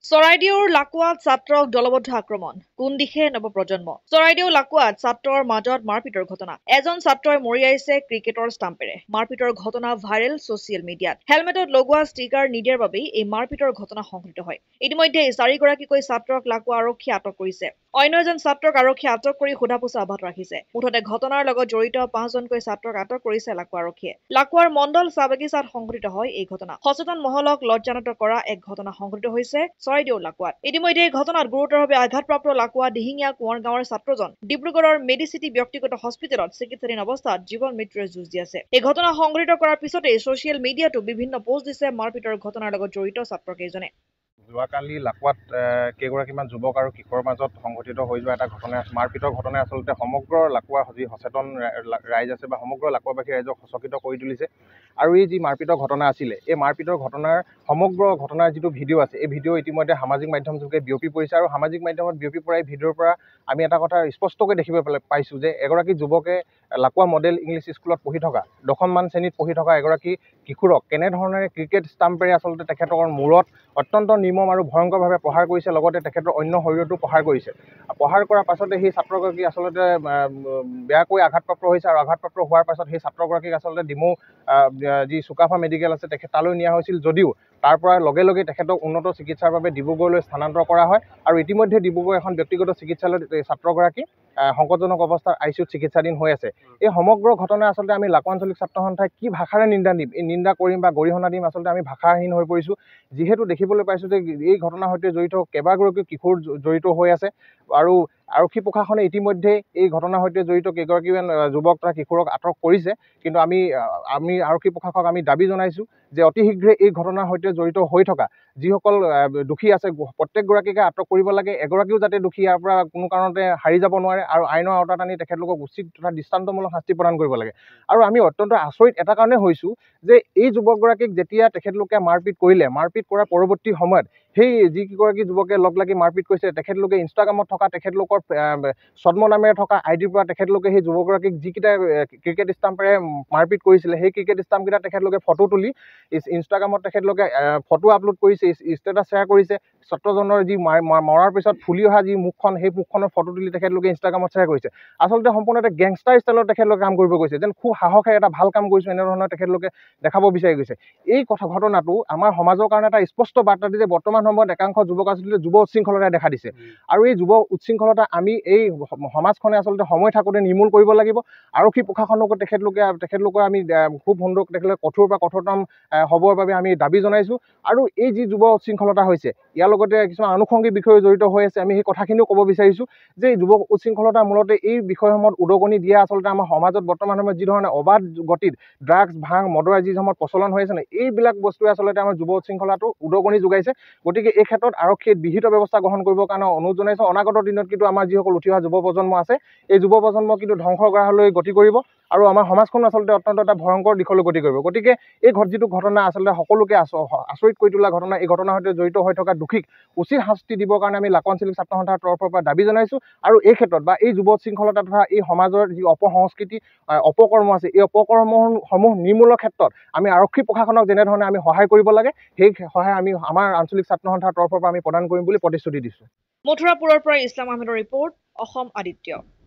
চৰাইদেউৰ লাকুৱাত ছাত্ৰক দলবদ্ধ আক্ৰমণ কোন দিশে নৱপ্ৰজন্ম চৰাইদেউ লাকুৱাত ছাত্ৰৰ মাজত মাৰপিটৰ ঘটনা এজন ছাত্ৰই মৰিয়াইছে ক্ৰিকেটৰ ষ্টাম্পেৰে মাৰপিটৰ ঘটনা ভাইৰেল ছচিয়েল মিডিয়াত হেলমেটত লগোৱা ষ্টিকাৰ নিদিয়াৰ বাবেই এই মাৰপিটৰ ঘটনা সংঘটিত হয় ইতিমধ্যে 4গৰাকীকৈ ছাত্ৰক লাকুৱা আৰক্ষীয়ে আটক কৰিছে অন্য এজন ছাত্ৰক আৰক্ষীয়ে আটক কৰি সোধাপোছা অব্যাহত ৰাখিছে মুঠতে ঘটনাৰ লগত জড়িত 5জনকৈ ছাত্ৰক আটক কৰিছে লাকুৱা আৰক্ষীয়ে লাকুৱাৰ মণ্ডল চাহ বাগিচাত সংঘটিত হয় এই ঘটনা সচেতন মহলক লজ্জানত কৰা এক ঘটনা সংঘটিত হৈছে চৰাইদেউ লাকুৱাত ইতিমধ্যে এই ঘটনাত গুৰুতৰভাৱে আঘাতপ্ৰাপ্ত লাকুৱা দিহিঙীয়া কোঁৱৰ গাঁৱৰ ছাত্ৰজন ডিব্ৰুগড়ৰ মেডিচিটি ব্যক্তিগত হস্পিটেলত চিকিৎসাধীন অৱস্থাত জীৱন মৃত্যুৰে যুঁজ দি আছে এই ঘটনা সংঘটিত কৰাৰ পিছতে ছচিয়েল মিডিয়াতো বিভিন্ন পোষ্ট দিছে মাৰপিটৰ ঘটনাৰ লগত জড়িত ছাত্ৰকেইজনে যোৱাকালি লাকুৱাত কেইগৰাকীমান যুৱক আৰু কিশোৰৰ মাজত সংঘটিত হৈ যোৱা এটা ঘটনা মাৰপিটৰ ঘটনাই আচলতে সমগ্ৰ লাকুৱাৰ যি সচেতন ৰাইজ আছে বা সমগ্ৰ লাকুৱাবাসী ৰাইজক সচকিত কৰি তুলিছে আৰু এই যি মাৰপিটৰ ঘটনা আছিলে এই মাৰপিটৰ ঘটনাৰ সমগ্ৰ ঘটনাৰ যিটো ভিডিঅ' আছে এই ভিডিঅ' ইতিমধ্যে সামাজিক মাধ্যমযোগে বিয়পি পৰিছে আৰু সামাজিক মাধ্যমত বিয়পি পৰা এই ভিডিঅ'ৰ পৰা আমি এটা কথা স্পষ্টকৈ দেখিব পাইছোঁ যে এগৰাকী যুৱকে লাকুৱা মডেল ইংলিছ স্কুলত পঢ়ি থকা 10মান শ্ৰেণীত পঢ়ি থকা এগৰাকী কিশোৰক কেনেধৰণেৰে ক্ৰিকেট ষ্টাম্পেৰে আচলতে তেখেতৰ মূৰত অত্যন্ত নিৰ্মম আৰু ভয়ংকৰভাৱে প্ৰহাৰ কৰিছে লগতে তেখেতৰ অন্য শৰীৰতো প্ৰহাৰ কৰিছে প্ৰহাৰ কৰাৰ পাছতে সেই ছাত্ৰগৰাকী আচলতে বেয়াকৈ আঘাতপ্ৰাপ্ত হৈছে আৰু আঘাতপ্ৰাপ্ত হোৱাৰ পাছত সেই ছাত্ৰগৰাকীক আচলতে ডিমৌ যি চুকাফা মেডিকেল আছে তেখেত তালৈ নিয়া হৈছিল যদিও তাৰ পৰা লগে লগে তেখেতক উন্নত চিকিৎসাৰ বাবে ডিব্ৰুগড়লৈ স্থানান্তৰ কৰা হয় আৰু ইতিমধ্যে ডিব্ৰুগড় এখন ব্যক্তিগত চিকিৎসালয়ত ছাত্ৰগৰাকী সংকটজনক অৱস্থাত আইচিইউত চিকিৎসাধীন হৈ আছে এই সমগ্ৰ ঘটনা আচলতে আমি লাকুৱা আঞ্চলিক ছাত্ৰ সন্থাই কি ভাষাৰে নিন্দা দিম এই নিন্দা কৰিম বা গৰিহণা দিম আচলতে আমি ভাষাহীন হৈ পৰিছোঁ যিহেতু দেখিবলৈ পাইছোঁ যে এই ঘটনাৰ সৈতে জড়িত কেইবাগৰাকীও কিশোৰ জড়িত হৈ আছে আৰু আৰক্ষী প্ৰশাসনে ইতিমধ্যে এই ঘটনাৰ সৈতে জড়িত কেইগৰাকীমান যুৱক তথা কিশোৰক আটক কৰিছে কিন্তু আমি আৰক্ষী প্ৰশাসকক আমি দাবী জনাইছোঁ যে অতি শীঘ্ৰে এই ঘটনাৰ সৈতে জড়িত হৈ থকা যিসকল দোষী আছে প্ৰত্যেকগৰাকীকে আটক কৰিব লাগে এগৰাকীও যাতে দোষী ইয়াৰ পৰা কোনো কাৰণতে হাৰি যাব নোৱাৰে আৰু আইনৰ আওতাত আনি তেখেতলোকক উচিত তথা দৃষ্টান্তমূলক শাস্তি প্ৰদান কৰিব লাগে আৰু আমি অত্যন্ত আচৰিত এটা কাৰণে হৈছোঁ যে এই যুৱকগৰাকীক যেতিয়া তেখেতলোকে মাৰপিট কৰিলে মাৰপিট কৰাৰ পৰৱৰ্তী সময়ত সেই যিকেইগৰাকী যুৱকে লগ লাগি মাৰপিট কৰিছে তেখেতলোকে ইনষ্টাগ্ৰামত থকা তেখেতলোকৰ ছদ্ম নামেৰে থকা আইডিৰ পৰা তেখেতলোকে সেই যুৱকগৰাকীক যিকেইটা ক্ৰিকেট ষ্টাম্পেৰে মাৰপিট কৰিছিলে সেই ক্ৰিকেট ষ্টাম্পকেইটা তেখেতলোকে ফটো তুলি ইনষ্টাগ্ৰামত তেখেতলোকে ফটো আপলোড কৰিছে ষ্টেটাছ শ্বেয়াৰ কৰিছে ছাত্ৰজনৰ যি মৰাৰ পিছত ফুলি অহা যি মুখখন সেই মুখখনৰ ফটো তুলি তেখেতলোকে ইনষ্টাগ্ৰামত শ্বেয়াৰ কৰিছে আচলতে সম্পূৰ্ণ এটা গেংষ্টাৰ ষ্টাইলত তেখেতলোকে কাম কৰিব গৈছে যেন খুব সাহসেৰে এটা ভাল কাম কৰিছোঁ এনেধৰণৰ তেখেতলোকে দেখাব বিচাৰি গৈছে এই ঘটনাটো আমাৰ সমাজৰ কাৰণে এটা স্পষ্ট বাৰ্তা দিছে বৰ্তমান সময়ত একাংশ যুৱক আচলতে যুৱ উচ্ছৃংখলতাই দেখা দিছে আৰু এই যুৱ উচ্ছৃংখলতা আমি এই সমাজখনে আচলতে সময় থাকোঁতে নিৰ্মূল কৰিব লাগিব আৰক্ষী প্ৰশাসনকো তেখেতলোকে আমি খুব সুন্দৰ তেখেতলোকে কঠোৰ বা কঠোৰতম হ'বৰ বাবে আমি দাবী জনাইছোঁ আৰু এই যি যুৱ উচ্ছৃংখলতা হৈছে ইয়াৰ লগতে কিছুমান আনুষংগিক বিষয়ে জড়িত হৈ আছে আমি সেই কথাখিনিও ক'ব বিচাৰিছোঁ যে যুৱ উচ্ছৃংখলতাৰ মূলতে এই বিষয়সমূহত উদগনি দিয়া আচলতে আমাৰ সমাজত বৰ্তমান সময়ত যিধৰণে অবাধ গতিত ড্ৰাগছ ভাং মদৰ যি সময়ত প্ৰচলন হৈ আছে ন এইবিলাক বস্তুৱে আচলতে আমাৰ যুৱ উচ্ছৃংখলাটো উদগনি যোগাইছে গতিকে এই ক্ষেত্ৰত আৰক্ষীয়ে বিহিত ব্যৱস্থা গ্ৰহণ কৰিবৰ কাৰণে অনুৰোধ জনাইছোঁ অনাগত দিনত কিন্তু আমাৰ যিসকল উঠি অহা যুৱ প্ৰজন্ম আছে এই যুৱ প্ৰজন্ম কিন্তু ধ্বংসৰ গ্ৰাহলৈ গতি কৰিব আৰু আমাৰ সমাজখন আচলতে অত্যন্ত এটা ভয়ংকৰ দিশলৈ গতি কৰিব গতিকে এই যিটো ঘটনা আচলতে সকলোকে আচৰিত কৰি তোলা ঘটনা এই ঘটনাৰ সৈতে জড়িত হৈ থকা দোষীক উচিত শাস্তি দিবৰ কাৰণে আমি লাকুৱা আঞ্চলিক ছাত্ৰ সন্থাৰ তৰফৰ পৰা দাবী জনাইছোঁ আৰু এই ক্ষেত্ৰত বা এই যুৱ শৃংখলতা তথা এই সমাজৰ যি অপসংস্কৃতি অপকৰ্ম আছে এই অপকৰ্মসমূহ নিৰ্মূলৰ ক্ষেত্ৰত আমি আৰক্ষী প্ৰশাসনক যেনেধৰণে আমি সহায় কৰিব লাগে সেই সহায় আমি আমাৰ আঞ্চলিক ছাত্ৰ সন্থাৰ তৰফৰ পৰা আমি প্ৰদান কৰিম বুলি প্ৰতিশ্ৰুতি দিছোঁ মথুৰাপুৰৰ পৰা ইছলাম আহমেদৰ ৰিপৰ্ট অসম আদিত্য।